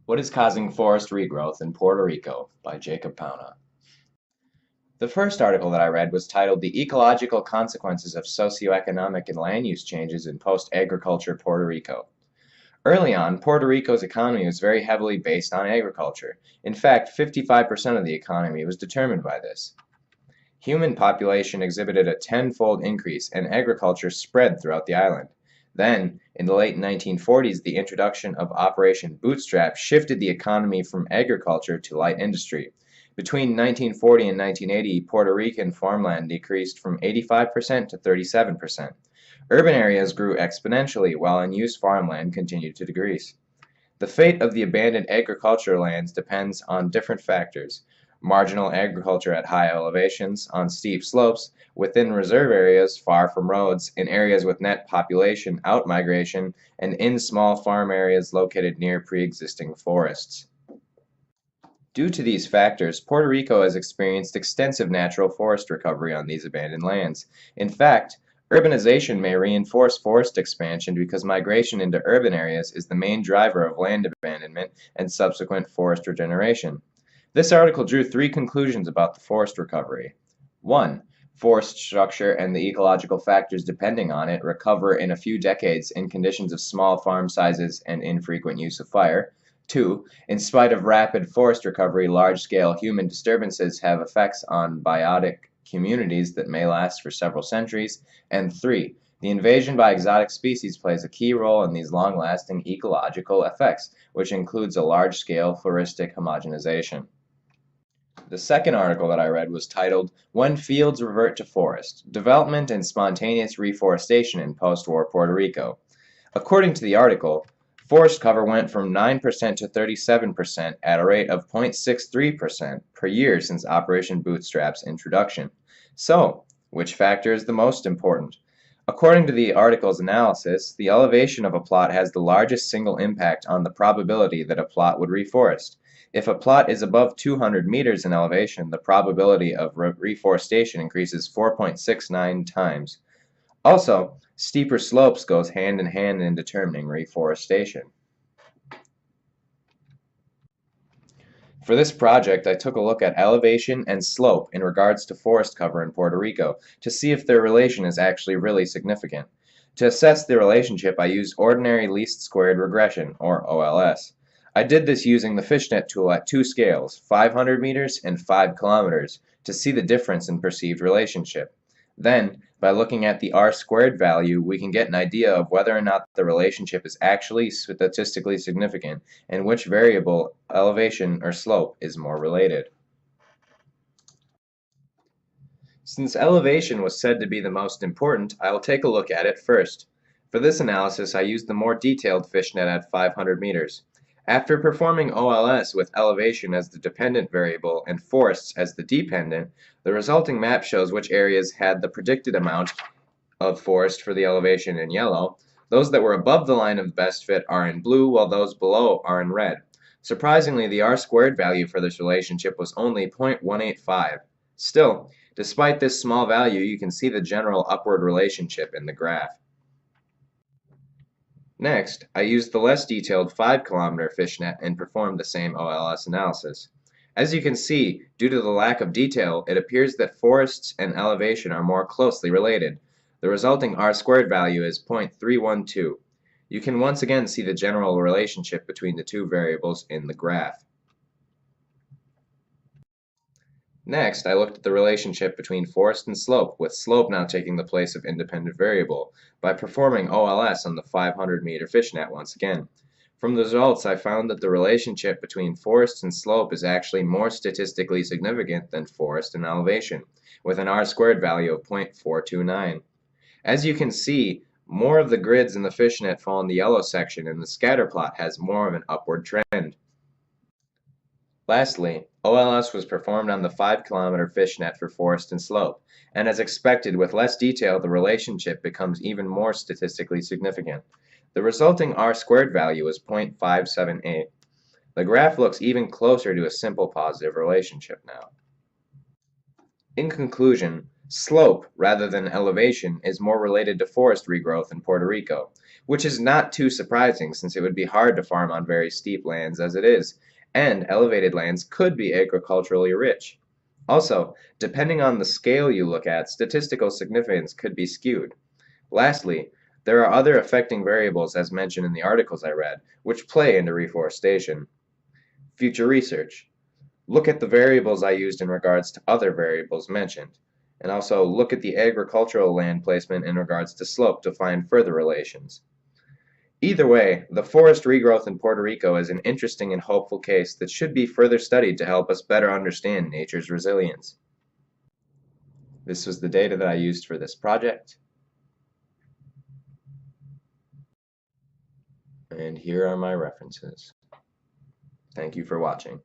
What is causing forest regrowth in Puerto Rico by Jacob Pauna. The first article that I read was titled The Ecological Consequences of Socioeconomic and Land Use Changes in Post-Agriculture Puerto Rico. Early on, Puerto Rico's economy was very heavily based on agriculture. In fact, 55% of the economy was determined by this. Human population exhibited a tenfold increase and agriculture spread throughout the island. Then, in the late 1940s, the introduction of Operation Bootstrap shifted the economy from agriculture to light industry. Between 1940 and 1980, Puerto Rican farmland decreased from 85% to 37%. Urban areas grew exponentially, while unused farmland continued to decrease. The fate of the abandoned agricultural lands depends on different factors. Marginal agriculture at high elevations, on steep slopes, within reserve areas far from roads, in areas with net population outmigration, and in small farm areas located near pre-existing forests. Due to these factors, Puerto Rico has experienced extensive natural forest recovery on these abandoned lands. In fact, urbanization may reinforce forest expansion because migration into urban areas is the main driver of land abandonment and subsequent forest regeneration. This article drew three conclusions about the forest recovery. 1. Forest structure and the ecological factors depending on it recover in a few decades in conditions of small farm sizes and infrequent use of fire. 2. In spite of rapid forest recovery, large-scale human disturbances have effects on biotic communities that may last for several centuries. And 3. The invasion by exotic species plays a key role in these long-lasting ecological effects, which includes a large-scale floristic homogenization. The second article that I read was titled, When Fields Revert to Forest, Development and Spontaneous Reforestation in Post-War Puerto Rico. According to the article, forest cover went from 9% to 37% at a rate of 0.63% per year since Operation Bootstrap's introduction. So, which factor is the most important? According to the article's analysis, the elevation of a plot has the largest single impact on the probability that a plot would reforest. If a plot is above 200 meters in elevation, the probability of reforestation increases 4.69 times. Also, steeper slopes goes hand in hand in determining reforestation. For this project, I took a look at elevation and slope in regards to forest cover in Puerto Rico to see if their relation is actually really significant. To assess the relationship, I used ordinary least squared regression, or OLS. I did this using the fishnet tool at two scales, 500 meters and 5 kilometers, to see the difference in perceived relationship. Then, by looking at the r-squared value, we can get an idea of whether or not the relationship is actually statistically significant and which variable, elevation or slope, is more related. Since elevation was said to be the most important, I will take a look at it first. For this analysis, I used the more detailed fishnet at 500 meters. After performing OLS with elevation as the dependent variable and forests as the dependent, the resulting map shows which areas had the predicted amount of forest for the elevation in yellow. Those that were above the line of best fit are in blue, while those below are in red. Surprisingly, the r-squared value for this relationship was only 0.185. Still, despite this small value, you can see the general upward relationship in the graph. Next, I used the less detailed 5-kilometer fishnet and performed the same OLS analysis. As you can see, due to the lack of detail, it appears that forests and elevation are more closely related. The resulting r-squared value is 0.312. You can once again see the general relationship between the two variables in the graph. Next, I looked at the relationship between forest and slope, with slope now taking the place of independent variable, by performing OLS on the 500-meter fishnet once again. From the results, I found that the relationship between forest and slope is actually more statistically significant than forest and elevation, with an r-squared value of 0.429. As you can see, more of the grids in the fishnet fall in the yellow section, and the scatter plot has more of an upward trend. Lastly, OLS was performed on the 5-kilometer fishnet for forest and slope, and as expected, with less detail, the relationship becomes even more statistically significant. The resulting r-squared value is 0.578. The graph looks even closer to a simple positive relationship now. In conclusion, slope, rather than elevation, is more related to forest regrowth in Puerto Rico. which is not too surprising since it would be hard to farm on very steep lands as it is, and elevated lands could be agriculturally rich. Also, depending on the scale you look at, statistical significance could be skewed. Lastly, there are other affecting variables as mentioned in the articles I read, which play into reforestation. Future research. Look at the variables I used in regards to other variables mentioned, and also look at the agricultural land placement in regards to slope to find further relations. Either way, the forest regrowth in Puerto Rico is an interesting and hopeful case that should be further studied to help us better understand nature's resilience. This was the data that I used for this project, and here are my references. Thank you for watching.